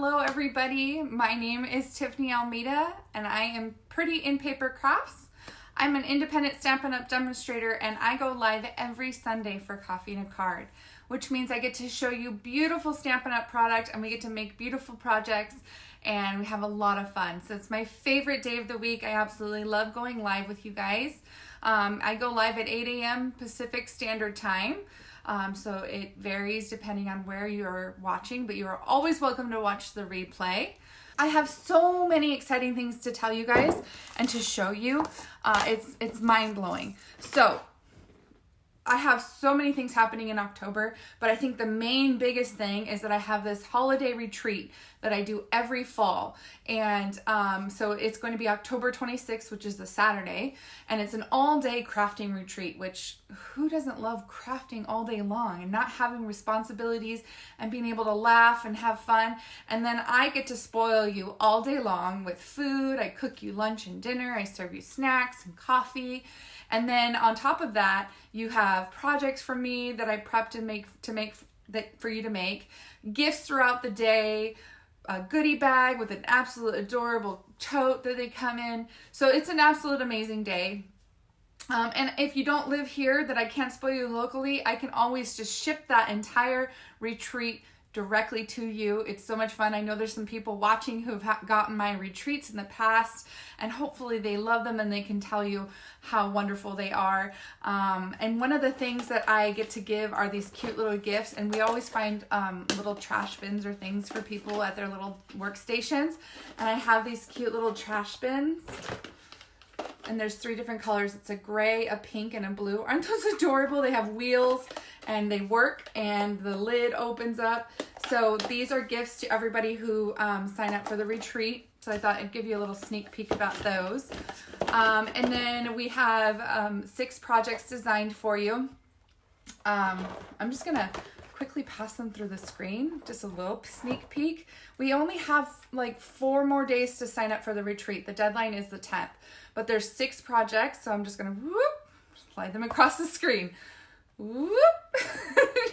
Hello everybody, my name is Tiffany Almeida and I am Pretty in Paper Crafts. I'm an independent Stampin' Up! Demonstrator and I go live every Sunday for Coffee and a Card, which means I get to show you beautiful Stampin' Up! Product and we get to make beautiful projects and we have a lot of fun. So it's my favorite day of the week. I absolutely love going live with you guys. I go live at 8 a.m. Pacific Standard Time. So it varies depending on where you're watching, but you are always welcome to watch the replay. I have so many exciting things to tell you guys and to show you. It's mind-blowing. So I have so many things happening in October, but I think the main biggest thing is that I have this holiday retreat that I do every fall. And so it's going to be October 26th, which is the Saturday, and it's an all-day crafting retreat, which who doesn't love crafting all day long and not having responsibilities and being able to laugh and have fun. And then I get to spoil you all day long with food. I cook you lunch and dinner. I serve you snacks and coffee. And then on top of that, you have projects from me that I prep for you to make, gifts throughout the day, a goodie bag with an absolute adorable tote that they come in. So it's an absolute amazing day. And if you don't live here that I can't spoil you locally, I can always just ship that entire retreat directly to you. It's so much fun. I know there's some people watching who have gotten my retreats in the past and hopefully they love them and they can tell you how wonderful they are. And one of the things that I get to give are these cute little gifts, and we always find little trash bins or things for people at their little workstations. And I have these cute little trash bins. And there's 3 different colors. It's a gray, a pink, and a blue. Aren't those adorable? They have wheels and they work and the lid opens up. So these are gifts to everybody who sign up for the retreat. So I thought I'd give you a little sneak peek about those. And then we have 6 projects designed for you. I'm just gonna quickly pass them through the screen, just a little sneak peek. We only have like 4 more days to sign up for the retreat. The deadline is the 10th, but there's 6 projects, so I'm just gonna slide them across the screen. Whoop.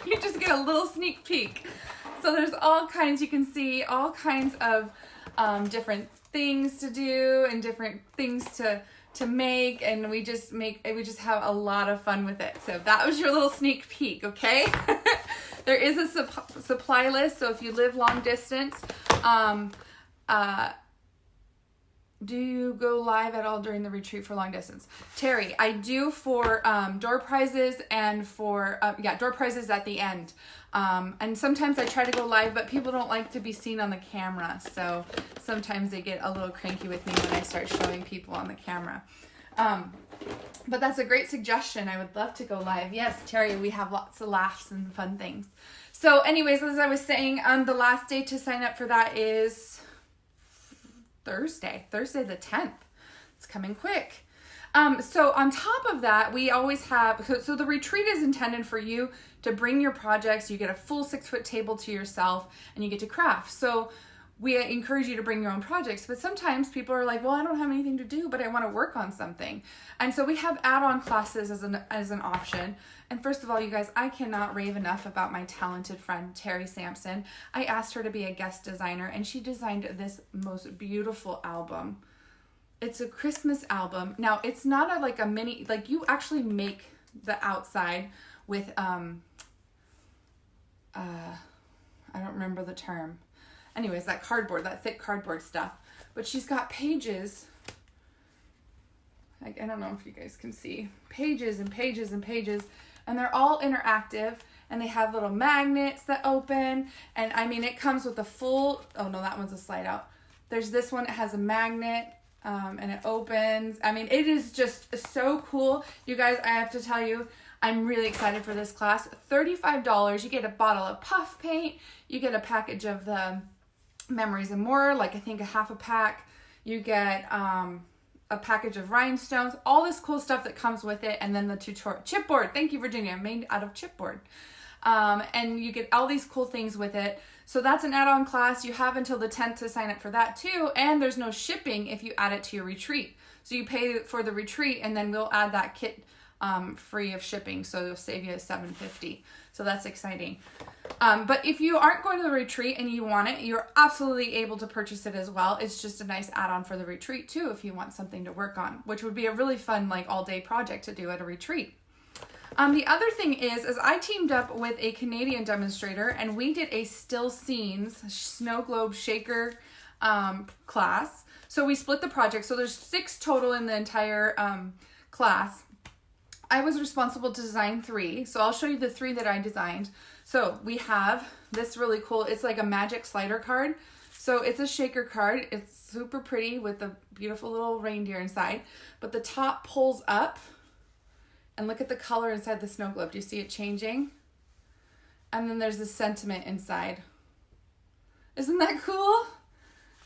You just get a little sneak peek. So there's all kinds, you can see all kinds of different things to do and different things to make, and we just have a lot of fun with it. So that was your little sneak peek, okay? There is a supply list, so if you live long distance, do you go live at all during the retreat for long distance? Terry, I do for door prizes and for, door prizes at the end. And sometimes I try to go live, but people don't like to be seen on the camera. So sometimes they get a little cranky with me when I start showing people on the camera. But that's a great suggestion. I would love to go live. Yes, Terry, we have lots of laughs and fun things. So anyways, as I was saying, the last day to sign up for that is Thursday the 10th. It's coming quick. So on top of that, we always have, so the retreat is intended for you to bring your projects. You get a full 6-foot table to yourself and you get to craft. So we encourage you to bring your own projects, but sometimes people are like, well, I don't have anything to do, but I want to work on something. And so we have add-on classes as an option. And first of all, you guys, I cannot rave enough about my talented friend, Terry Sampson. I asked her to be a guest designer and she designed this most beautiful album. It's a Christmas album. Now, it's not like a mini, like you actually make the outside with, I don't remember the term. Anyways, that cardboard, that thick cardboard stuff. But she's got pages. I don't know if you guys can see. Pages and pages and pages. And they're all interactive. And they have little magnets that open. And I mean, it comes with a full... Oh, no, that one's a slide out. There's this one. It has a magnet. And it opens. I mean, it is just so cool. You guys, I have to tell you, I'm really excited for this class. $35. You get a bottle of puff paint. You get a package of the Memories and More, like I think a half a pack. You get a package of rhinestones, all this cool stuff that comes with it, and then the tutorial chipboard. Thank you, Virginia, made out of chipboard. And you get all these cool things with it. So that's an add-on class. You have until the 10th to sign up for that too, and there's no shipping if you add it to your retreat. So you pay for the retreat, and then we'll add that kit free of shipping. So it'll save you $7.50. So that's exciting. But if you aren't going to the retreat and you want it, you're absolutely able to purchase it as well. It's just a nice add-on for the retreat too, if you want something to work on, which would be a really fun, like, all-day project to do at a retreat. The other thing is I teamed up with a Canadian demonstrator, and we did a still scenes snow globe shaker class. So we split the project. So there's 6 total in the entire class. I was responsible to design 3. So I'll show you the 3 that I designed. So we have this really cool, it's like a magic slider card. So it's a shaker card. It's super pretty with a beautiful little reindeer inside. But the top pulls up. And look at the color inside the snow globe. Do you see it changing? And then there's the sentiment inside. Isn't that cool?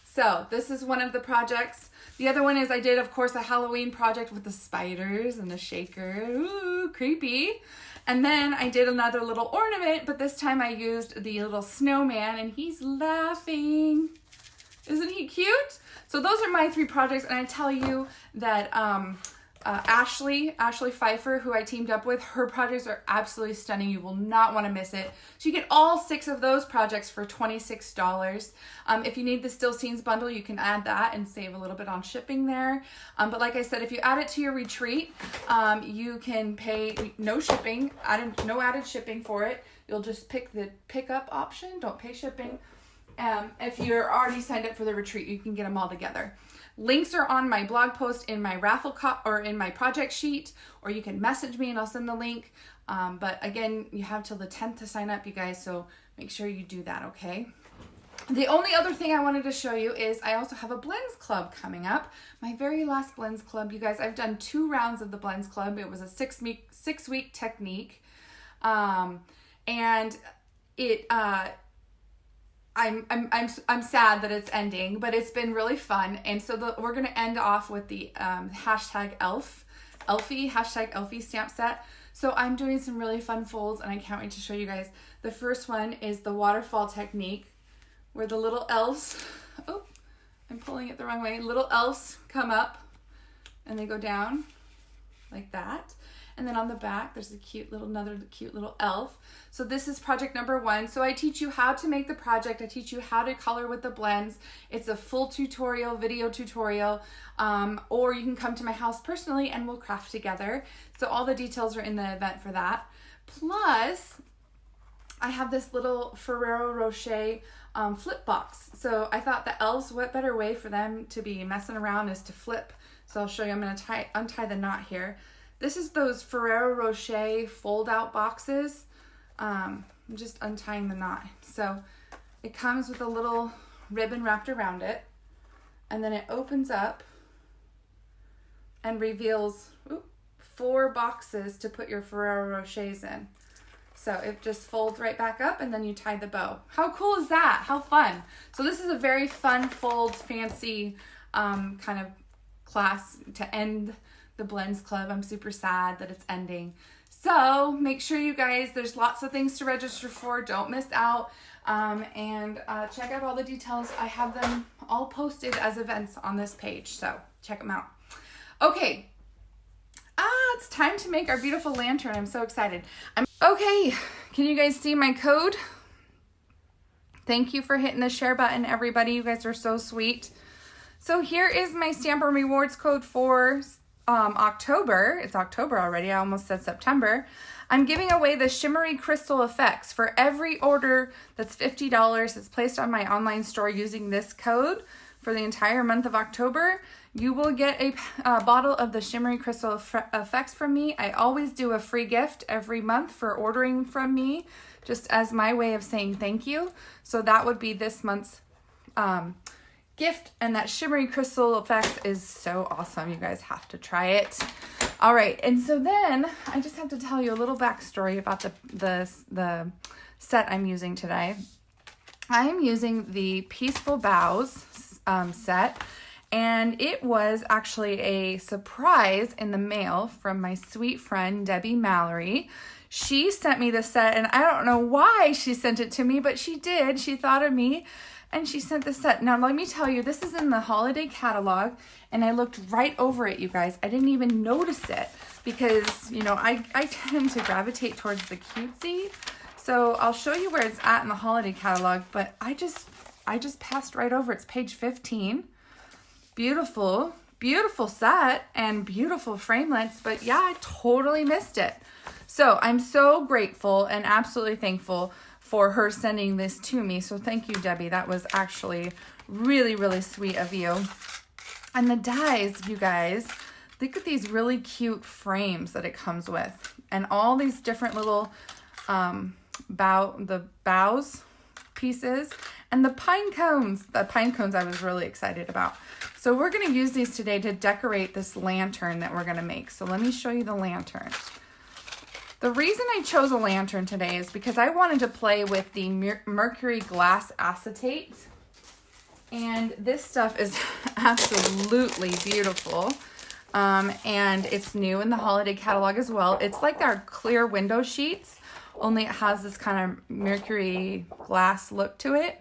So this is one of the projects. The other one is I did, of course, a Halloween project with the spiders and the shaker. Ooh, creepy. And then I did another little ornament, but this time I used the little snowman, and he's laughing. Isn't he cute? So those are my 3 projects, and I tell you that Ashley Pfeiffer, who I teamed up with, her projects are absolutely stunning. You will not want to miss it. So you get all 6 of those projects for $26. If you need the Still Scenes bundle, you can add that and save a little bit on shipping there. But like I said, if you add it to your retreat, you can pay no shipping, no added shipping for it. You'll just pick the pickup option. Don't pay shipping. If you're already signed up for the retreat, you can get them all together. Links are on my blog post in my raffle or in my project sheet, or you can message me and I'll send the link. But again, you have till the 10th to sign up, you guys, so make sure you do that, okay? The only other thing I wanted to show you is I also have a Blends Club coming up. My very last Blends Club, you guys, I've done 2 rounds of the Blends Club. It was a 6-week technique. And it I'm sad that it's ending, but it's been really fun. And so we're going to end off with the hashtag Elfie stamp set. So I'm doing some really fun folds, and I can't wait to show you guys. The first one is the waterfall technique, where the little elves, oh, I'm pulling it the wrong way. Little elves come up and they go down like that. And then on the back, there's another cute little elf. So this is project number 1. So I teach you how to make the project. I teach you how to color with the blends. It's a full tutorial, video tutorial, or you can come to my house personally and we'll craft together. So all the details are in the event for that. Plus, I have this little Ferrero Rocher flip box. So I thought the elves, what better way for them to be messing around is to flip. So I'll show you. I'm going to untie the knot here. This is those Ferrero Rocher fold-out boxes. I'm just untying the knot. So it comes with a little ribbon wrapped around it, and then it opens up and reveals 4 boxes to put your Ferrero Rochers in. So it just folds right back up, and then you tie the bow. How cool is that? How fun. So this is a very fun, fold, fancy kind of class to end the Blends Club. I'm super sad that it's ending. So make sure you guys, there's lots of things to register for. Don't miss out. And check out all the details. I have them all posted as events on this page. So check them out. Okay. It's time to make our beautiful lantern. I'm so excited. Okay. Can you guys see my code? Thank you for hitting the share button, everybody. You guys are so sweet. So here is my Stamper Rewards code for October. It's October already. I almost said September. I'm giving away the shimmery crystal effects for every order that's $50 that's placed on my online store using this code for the entire month of October. You will get a bottle of the shimmery crystal effects from me. I always do a free gift every month for ordering from me, just as my way of saying thank you. So that would be this month's gift, and that shimmery crystal effect is so awesome. You guys have to try it. All right, and so then I just have to tell you a little backstory about the set I'm using today. I am using the Peaceful Boughs set, and it was actually a surprise in the mail from my sweet friend Debbie Mallory. She sent me the set, and I don't know why she sent it to me, but she did. She thought of me. And she sent this set. Now, let me tell you, this is in the holiday catalog, and I looked right over it, you guys. I didn't even notice it because, you know, I tend to gravitate towards the cutesy. So I'll show you where it's at in the holiday catalog, but I just passed right over. It's page 15. Beautiful, beautiful set and beautiful framelits, but yeah, I totally missed it. So I'm so grateful and absolutely thankful for her sending this to me. So thank you, Debbie. That was actually really, really sweet of you. And the dies, you guys, look at these really cute frames that it comes with. And all these different little Boughs pieces. And the pine cones. The pine cones I was really excited about. So we're going to use these today to decorate this lantern that we're going to make. So let me show you the lantern. The reason I chose a lantern today is because I wanted to play with the Mercury glass acetate. And this stuff is absolutely beautiful. And it's new in the holiday catalog as well. It's like our clear window sheets, only it has this kind of Mercury glass look to it.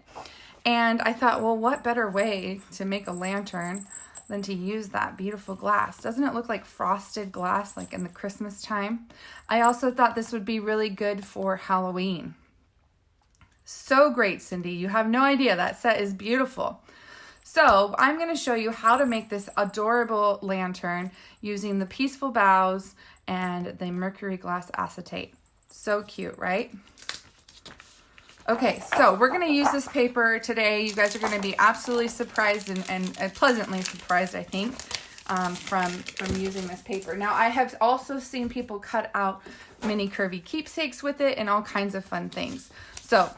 And I thought, well, what better way to make a lantern than to use that beautiful glass? Doesn't it look like frosted glass, like in the Christmas time? I also thought this would be really good for Halloween. So great, Cindy. You have no idea. That set is beautiful. So I'm going to show you how to make this adorable lantern using the Peaceful Boughs and the Mercury glass acetate. So cute, right? Okay, so we're going to use this paper today. You guys are going to be absolutely surprised and pleasantly surprised, I think, from using this paper. Now, I have also seen people cut out mini curvy keepsakes with it and all kinds of fun things. So,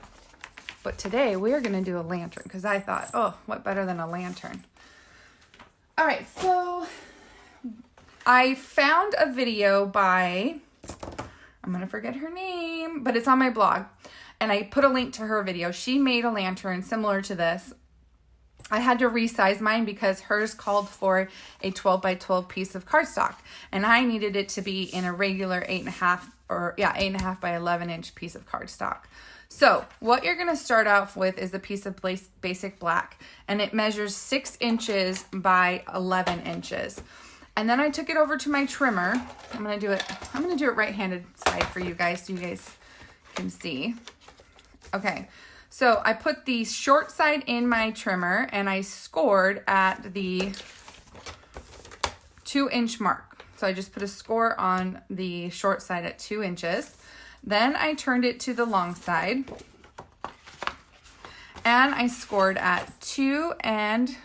but today we are going to do a lantern because I thought, oh, what better than a lantern? All right, so I found a video by, I'm going to forget her name, but it's on my blog. And I put a link to her video. She made a lantern similar to this. I had to resize mine because hers called for a 12 by 12 piece of cardstock. And I needed it to be in a regular 8.5 by 11 inch piece of cardstock. So what you're going to start off with is a piece of basic black. And it measures 6 inches by 11 inches. And then I took it over to my trimmer. I'm going to do it right-handed side for you guys so you guys can see. Okay, so I put the short side in my trimmer and I scored at the 2-inch mark. So I just put a score on the short side at 2 inches. Then I turned it to the long side and I scored at 2 and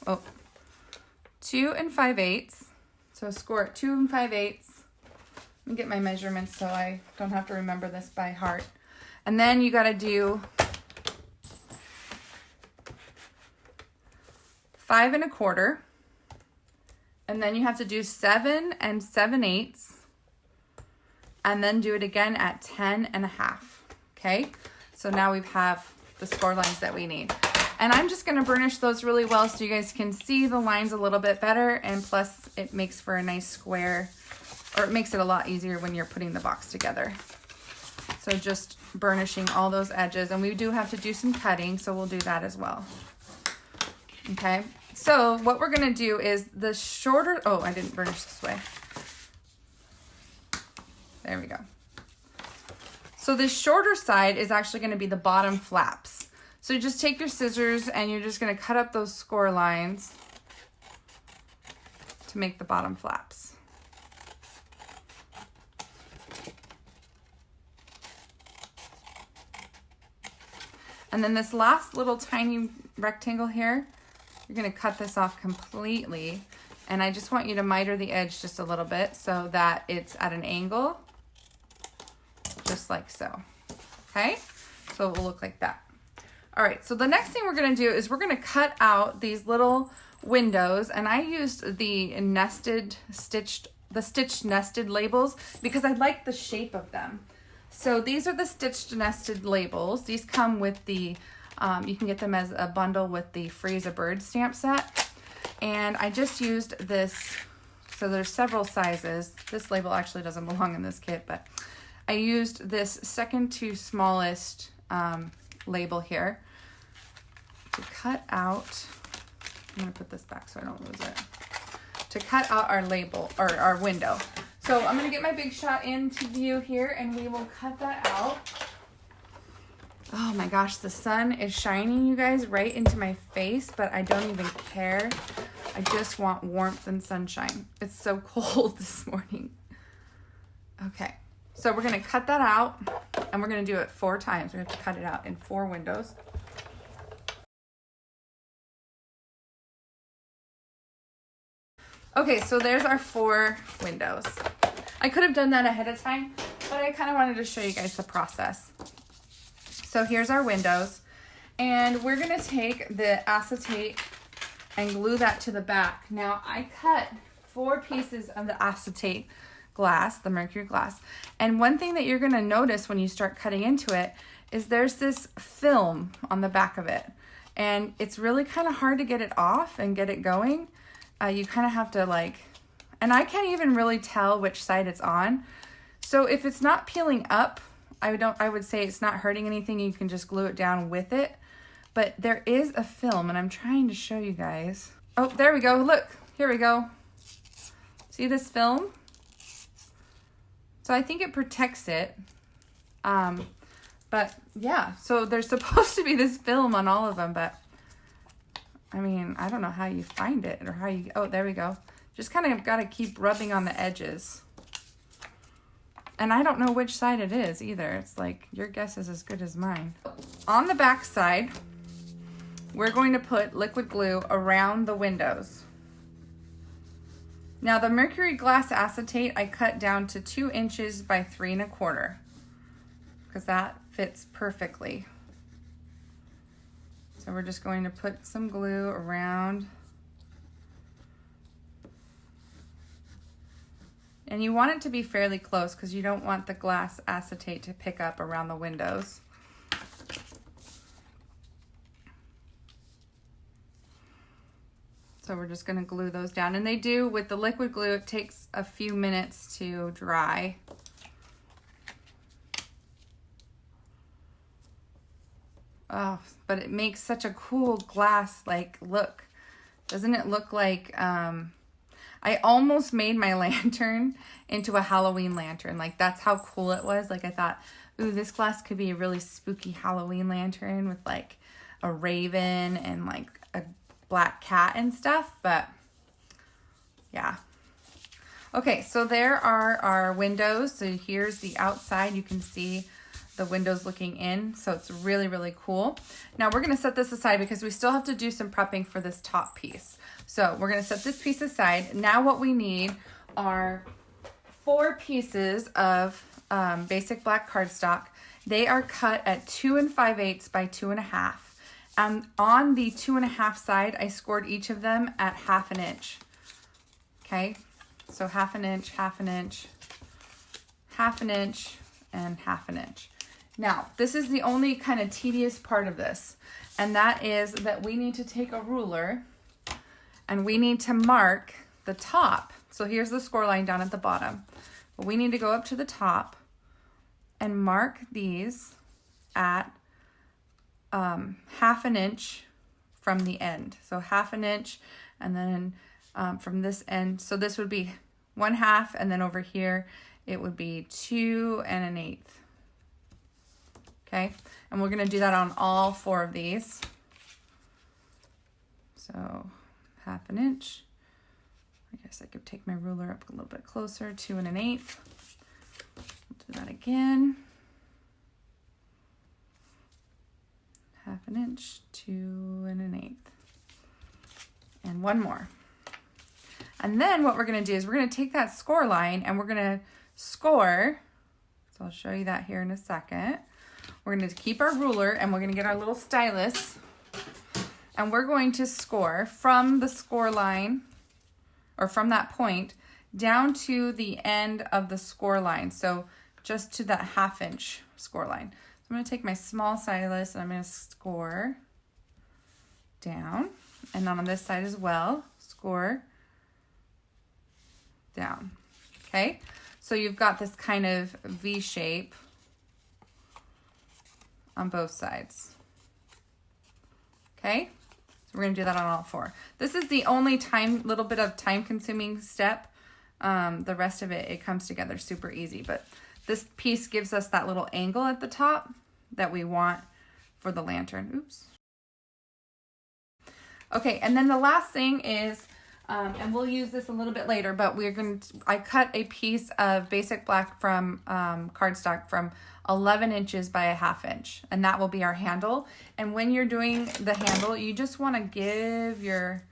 5/8. So score at 2 5/8. Let me get my measurements so I don't have to remember this by heart. And then you got to do 5 1/4. And then you have to do 7 7/8. And then do it again at 10 1/2. Okay? So now we have the score lines that we need. And I'm just going to burnish those really well so you guys can see the lines a little bit better. And plus it makes for a nice square, or it makes it a lot easier when you're putting the box together. So just burnishing all those edges, and we do have to do some cutting, so we'll do that as well. Okay, so what we're gonna do is the shorter, oh, I didn't burnish this way. There we go. So the shorter side is actually gonna be the bottom flaps. So you just take your scissors and you're just gonna cut up those score lines to make the bottom flaps. And then this last little tiny rectangle here, you're going to cut this off completely. And I just want you to miter the edge just a little bit so that it's at an angle, just like so. Okay? So it will look like that. All right, so the next thing we're going to do is we're going to cut out these little windows. And I used the stitched nested labels because I like the shape of them. So these are the stitched nested labels. These come with the, you can get them as a bundle with the Freeze a Bird stamp set. And I just used this, so there's several sizes. This label actually doesn't belong in this kit, but I used this second to smallest label here to cut out, I'm gonna put this back so I don't lose it, to cut out our label, or our window. So I'm gonna get my Big Shot into view here and we will cut that out. Oh my gosh, the sun is shining, you guys, right into my face, but I don't even care. I just want warmth and sunshine. It's so cold this morning. Okay, so we're gonna cut that out and we're gonna do it 4 times. We have to cut it out in 4 windows. Okay, so there's our 4 windows. I could have done that ahead of time, but I kind of wanted to show you guys the process. So here's our windows, and we're gonna take the acetate and glue that to the back. Now I cut 4 pieces of the acetate glass, the Mercury glass. And one thing that you're gonna notice when you start cutting into it is there's this film on the back of it. And it's really kind of hard to get it off and get it going. You kind of have to and I can't even really tell which side it's on. So if it's not peeling up, I would say it's not hurting anything. You can just glue it down with it. But there is a film, and I'm trying to show you guys. Oh, there we go. Look, here we go. See this film? So I think it protects it. But yeah, so there's supposed to be this film on all of them, but I mean, I don't know how you find it or how you, oh, there we go. Just kind of got to keep rubbing on the edges. And I don't know which side it is either. It's like, your guess is as good as mine. On the back side, we're going to put liquid glue around the windows. Now the Mercury glass acetate, I cut down to 2 inches by 3 1/4 because that fits perfectly. So we're just going to put some glue around. And you want it to be fairly close because you don't want the glass acetate to pick up around the windows. So we're just going to glue those down. And they do, with the liquid glue, it takes a few minutes to dry. Oh, but it makes such a cool glass look. Doesn't it look like, I almost made my lantern into a Halloween lantern. That's how cool it was. I thought, ooh, this glass could be a really spooky Halloween lantern with a raven and a black cat and stuff, but yeah. Okay, so there are our windows. So here's the outside. You can see the windows looking in. So it's really, really cool. Now we're gonna set this aside because we still have to do some prepping for this top piece. So we're gonna set this piece aside. Now what we need are 4 pieces of basic black cardstock. They are cut at 2 5/8 by 2 1/2. And on the 2 1/2 side, I scored each of them at 1/2 inch. Okay, so 1/2 inch, 1/2 inch, 1/2 inch, and 1/2 inch. Now, this is the only kind of tedious part of this, and that is that we need to take a ruler and we need to mark the top. So here's the score line down at the bottom. But we need to go up to the top and mark these at 1/2 inch from the end. So 1/2 inch, and then from this end, so this would be 1/2, and then over here it would be 2 1/8. Okay, and we're gonna do that on all 4 of these. So 1/2 inch. I guess I could take my ruler up a little bit closer, 2 1/8. We'll do that again. 1/2 inch, 2 1/8. And one more. And then what we're gonna do is we're gonna take that score line and we're gonna score. So I'll show you that here in a second. We're gonna keep our ruler and we're gonna get our little stylus and we're going to score from the score line, or from that point down to the end of the score line. So just to that 1/2 inch score line. So I'm gonna take my small stylus and I'm gonna score down, and then on this side as well, score down. Okay, so you've got this kind of V shape on both sides. okay? So we're gonna do that on all 4. This is the only little bit of time consuming step. The rest of it comes together super easy, but this piece gives us that little angle at the top that we want for the lantern. Oops. Okay, and then the last thing is, and we'll use this a little bit later, but I cut a piece of basic black from cardstock from 11 inches by 1/2 inch, and that will be our handle. And when you're doing the handle, you just want to give your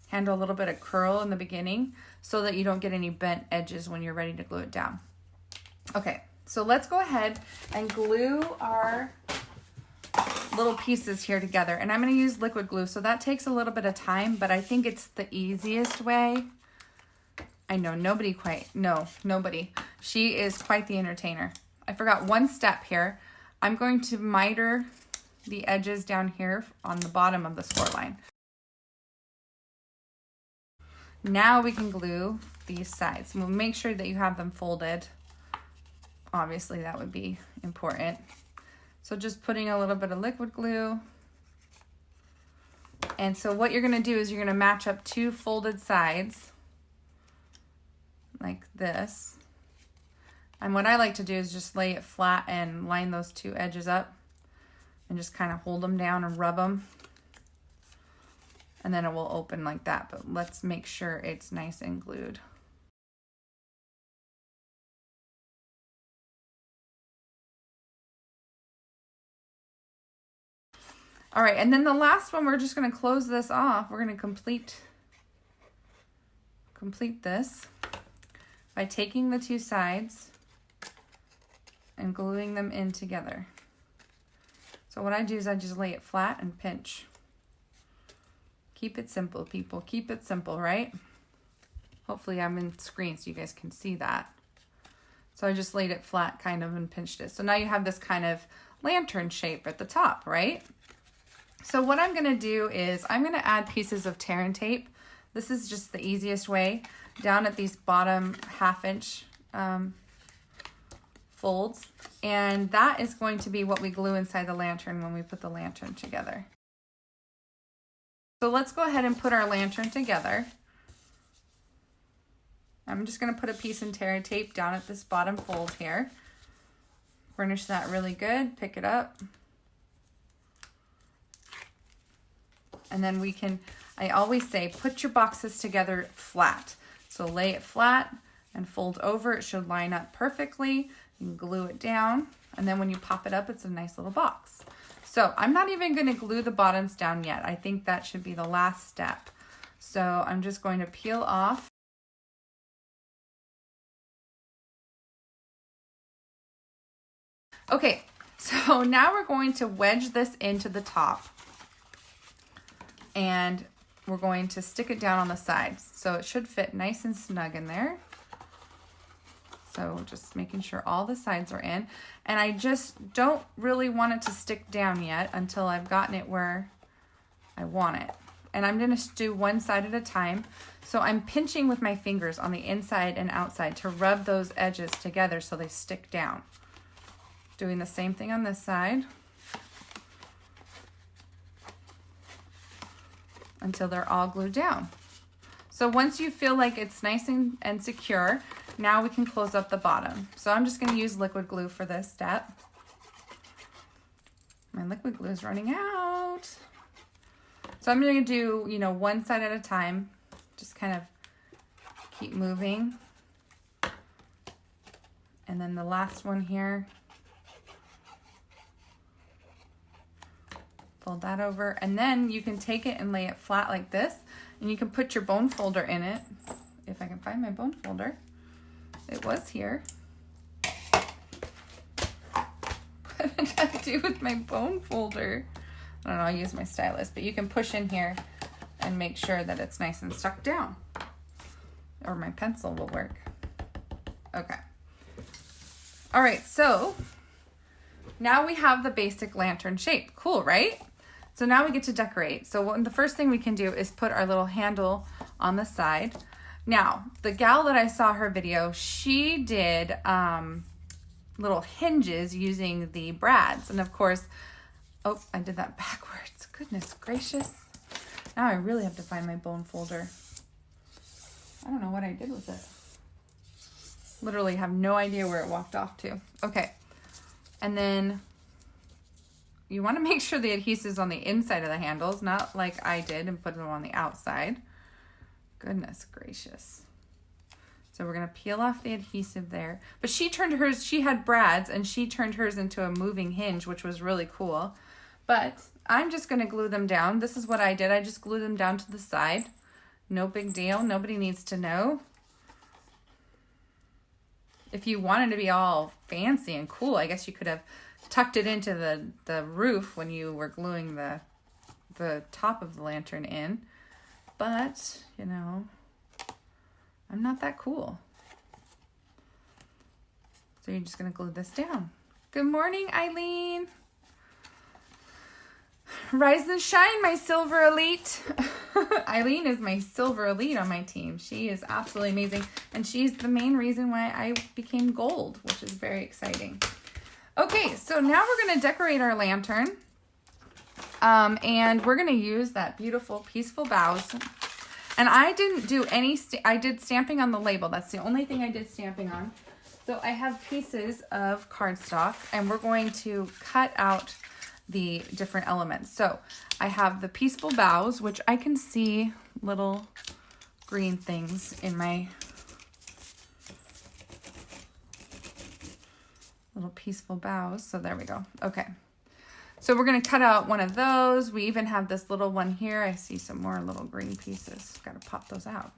handle a little bit of curl in the beginning so that you don't get any bent edges when you're ready to glue it down. Okay, so let's go ahead and glue our little pieces here together, and I'm going to use liquid glue, so that takes a little bit of time, but I think it's the easiest way. I know nobody. She is quite the entertainer. I forgot one step here. I'm going to miter the edges down here on the bottom of the score line. Now we can glue these sides. We'll make sure that you have them folded. Obviously that would be important. So just putting a little bit of liquid glue. And so what you're gonna do is you're gonna match up 2 folded sides like this. And what I like to do is just lay it flat and line those 2 edges up and just kind of hold them down and rub them. And then it will open like that, but let's make sure it's nice and glued. All right, and then the last one, we're just gonna close this off. We're gonna complete this by taking the 2 sides and gluing them in together. So what I do is I just lay it flat and pinch. Keep it simple, people. Keep it simple, right? Hopefully I'm in screen so you guys can see that. So I just laid it flat kind of and pinched it. So now you have this kind of lantern shape at the top, right? So what I'm gonna do is I'm gonna add pieces of tear and tape. This is just the easiest way, down at these bottom 1/2 inch folds. And that is going to be what we glue inside the lantern when we put the lantern together. So let's go ahead and put our lantern together. I'm just gonna put a piece of tear and tape down at this bottom fold here. Furnish that really good, pick it up. And then we can, I always say, put your boxes together flat. So lay it flat and fold over. It should line up perfectly. You can glue it down. And then when you pop it up, it's a nice little box. So I'm not even gonna glue the bottoms down yet. I think that should be the last step. So I'm just going to peel off. Okay, so now we're going to wedge this into the top. And we're going to stick it down on the sides. So it should fit nice and snug in there. So just making sure all the sides are in. And I just don't really want it to stick down yet until I've gotten it where I want it. And I'm gonna do one side at a time. So I'm pinching with my fingers on the inside and outside to rub those edges together so they stick down. Doing the same thing on this side. Until they're all glued down. So once you feel like it's nice and secure, now we can close up the bottom. So I'm just gonna use liquid glue for this step. My liquid glue is running out. So I'm gonna do, one side at a time. Just kind of keep moving. And then the last one here. Fold that over, and then you can take it and lay it flat like this, and you can put your bone folder in it. If I can find my bone folder. It was here. What did I do with my bone folder? I don't know, I'll use my stylus, but you can push in here and make sure that it's nice and stuck down. Or my pencil will work. Okay. All right, so now we have the basic lantern shape. Cool, right? So now we get to decorate. So the first thing we can do is put our little handle on the side. Now, the gal that I saw her video, she did little hinges using the brads. And of course, Oh, I did that backwards. Goodness gracious. Now I really have to find my bone folder. I don't know what I did with it. Literally have no idea where it walked off to. Okay. And then you want to make sure the adhesive's on the inside of the handles, not like I did and put them on the outside. Goodness gracious. So we're going to peel off the adhesive there. But she turned hers, she had brads, and she turned hers into a moving hinge, which was really cool. But I'm just going to glue them down. This is what I did. I just glued them down to the side. No big deal. Nobody needs to know. If you wanted to be all fancy and cool, I guess you could have tucked it into the roof when you were gluing the top of the lantern in. But, you know, I'm not that cool. So you're just going to glue this down. Good morning, Eileen. Rise and shine, my silver elite. Eileen is my silver elite on my team. She is absolutely amazing. And she's the main reason why I became gold, which is very exciting. Okay, so now we're going to decorate our lantern. And we're going to use that beautiful Peaceful Boughs. And I didn't do any, I did stamping on the label. That's the only thing I did stamping on. So I have pieces of cardstock, and we're going to cut out the different elements. So I have the Peaceful Boughs, which I can see little green things in my little Peaceful Boughs. So there we go. Okay. So we're going to cut out one of those. We even have this little one here. I see some more little green pieces. Got to pop those out.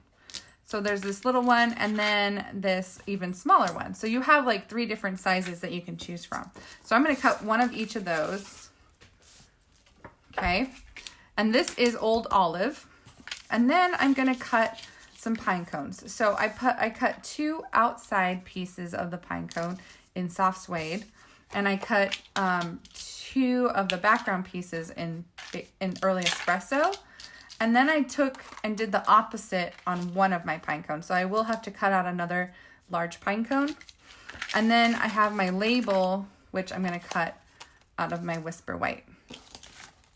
So there's this little one, and then this even smaller one. So you have like 3 different sizes that you can choose from. So I'm going to cut one of each of those. Okay. And this is Old Olive. And then I'm going to cut some pine cones. So I cut 2 outside pieces of the pine cone in soft suede, and I cut 2 of the background pieces in early espresso. And then I took and did the opposite on one of my pine cones. So I will have to cut out another large pine cone. And then I have my label, which I'm going to cut out of my Whisper White.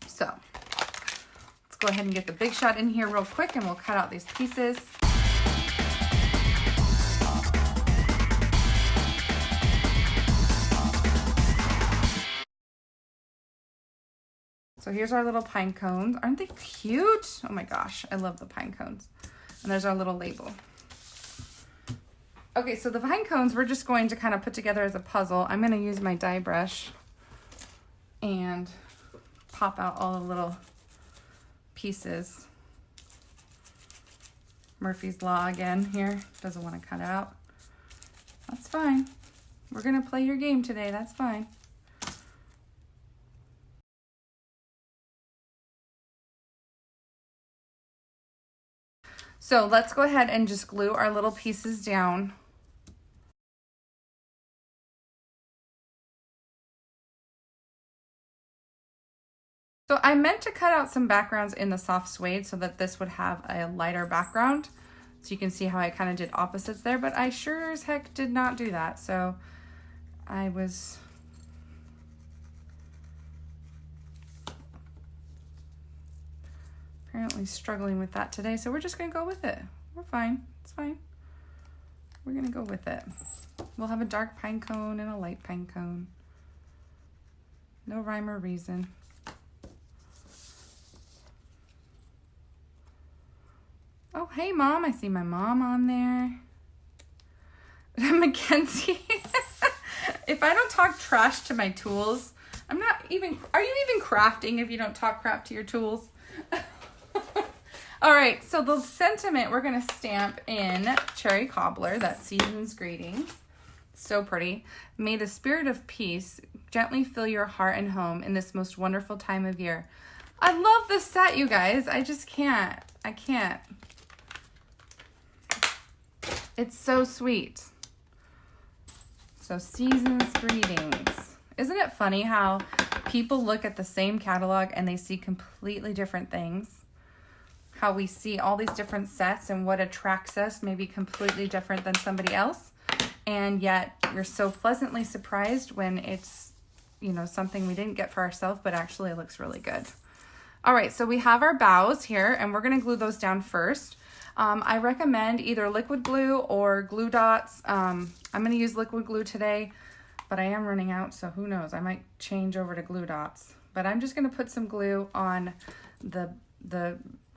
So let's go ahead and get the Big Shot in here real quick, and we'll cut out these pieces. So here's our little pine cones. Aren't they cute? Oh my gosh, I love the pine cones. And there's our little label. Okay, so the pine cones we're just going to kind of put together as a puzzle. I'm going to use my die brush and pop out all the little pieces. Murphy's Law again here. Doesn't want to cut out. That's fine. We're going to play your game today. That's fine. So let's go ahead and just glue our little pieces down. So I meant to cut out some backgrounds in the soft suede so that this would have a lighter background. So you can see how I kind of did opposites there, but I sure as heck did not do that. So I was apparently struggling with that today. So we're just gonna go with it. We're fine, it's fine. We're gonna go with it. We'll have a dark pine cone and a light pine cone. No rhyme or reason. Oh, hey, Mom. I see my mom on there. Mackenzie. If I don't talk trash to my tools, I'm not even... Are you even crafting if you don't talk crap to your tools? All right. So the sentiment we're going to stamp in Cherry Cobbler. That's Season's Greetings. So pretty. May the spirit of peace gently fill your heart and home in this most wonderful time of year. I love this set, you guys. I just can't. I can't. It's so sweet. So Season's Greetings. Isn't it funny how people look at the same catalog and they see completely different things? How we see all these different sets and what attracts us may be completely different than somebody else. And yet you're so pleasantly surprised when it's you know, something we didn't get for ourselves, but actually it looks really good. All right, so we have our bows here, and we're gonna glue those down first. I recommend either liquid glue or glue dots. I'm gonna use liquid glue today, but I am running out, so who knows? I might change over to glue dots. But I'm just gonna put some glue on the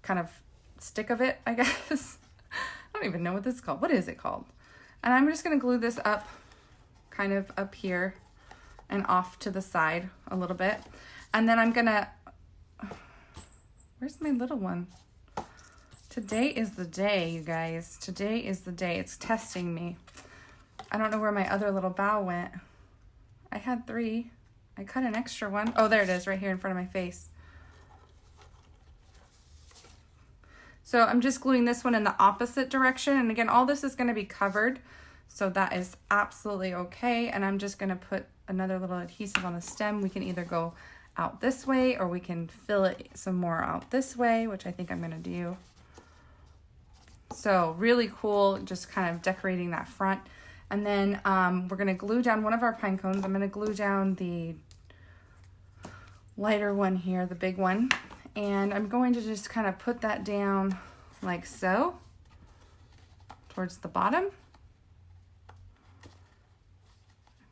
kind of stick of it, I guess. I don't even know what this is called. What is it called? And I'm just gonna glue this up, kind of up here and off to the side a little bit. And then I'm gonna, where's my little one? Today is the day, you guys. Today is the day. It's testing me. I don't know where my other little bow went. I had 3. I cut an extra one. Oh, there it is, right here in front of my face. So I'm just gluing this one in the opposite direction. And again, all this is gonna be covered, so that is absolutely okay. And I'm just gonna put another little adhesive on the stem. We can either go out this way or we can fill it some more out this way, which I think I'm gonna do. So really cool, just kind of decorating that front. And then we're gonna glue down one of our pine cones. I'm gonna glue down the lighter one here, the big one. And I'm going to just kind of put that down like so, towards the bottom.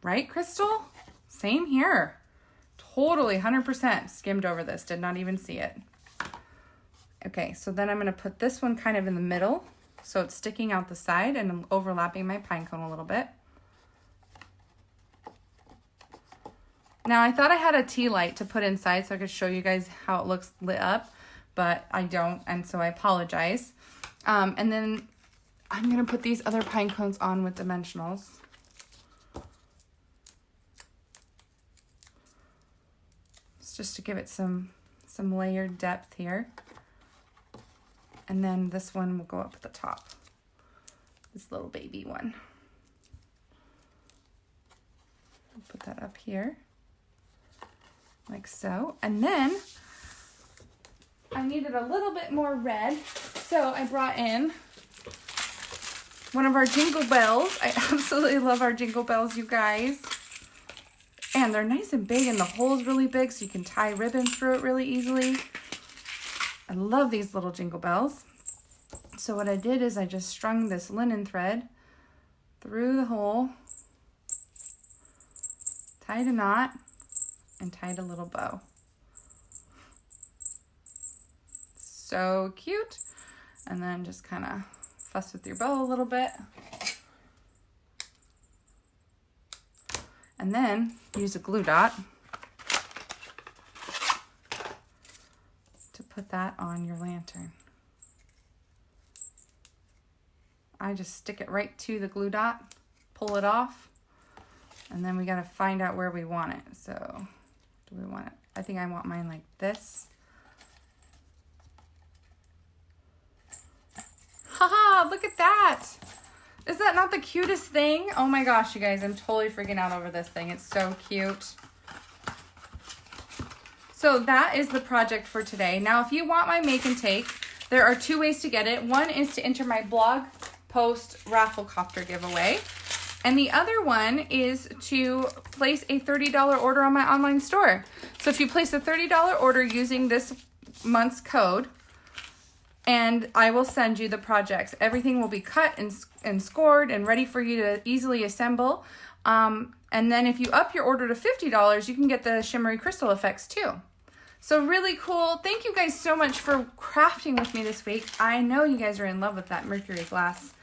Right, Crystal? Same here. Totally 100% skimmed over this, did not even see it. Okay, so then I'm gonna put this one kind of in the middle, so it's sticking out the side and I'm overlapping my pine cone a little bit. Now I thought I had a tea light to put inside so I could show you guys how it looks lit up, but I don't, and so I apologize. And then I'm gonna put these other pine cones on with dimensionals. It's just to give it some layered depth here. And then this one will go up at the top, this little baby one. I'll put that up here, like so. And then I needed a little bit more red, so I brought in one of our jingle bells. I absolutely love our jingle bells, you guys. And they're nice and big, and the hole's really big, so you can tie ribbon through it really easily. I love these little jingle bells. So what I did is I just strung this linen thread through the hole, tied a knot, and tied a little bow. So cute. And then just kind of fuss with your bow a little bit. And then use a glue dot to put that on your lantern. I just stick it right to the glue dot, pull it off, and then we gotta find out where we want it. So, do we want it? I think I want mine like this. Haha, look at that. Is that not the cutest thing? Oh my gosh, you guys, I'm totally freaking out over this thing. It's so cute. So that is the project for today. Now, if you want my make and take, there are 2 ways to get it. One is to enter my blog post raffle copter giveaway. And the other one is to place a $30 order on my online store. So if you place a $30 order using this month's code, and I will send you the projects. Everything will be cut and scored and ready for you to easily assemble. And then if you up your order to $50, you can get the shimmery crystal effects too. So really cool. Thank you guys so much for crafting with me this week. I know you guys are in love with that Mercury glass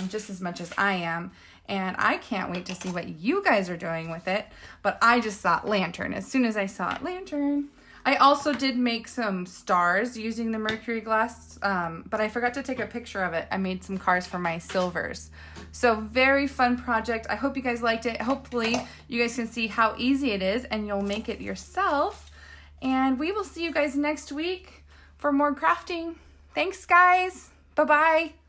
just as much as I am. And I can't wait to see what you guys are doing with it. But I just thought lantern. As soon as I saw it, lantern. I also did make some stars using the Mercury glass, but I forgot to take a picture of it. I made some cars for my silvers. So very fun project. I hope you guys liked it. Hopefully you guys can see how easy it is and you'll make it yourself. And we will see you guys next week for more crafting. Thanks, guys. Bye-bye.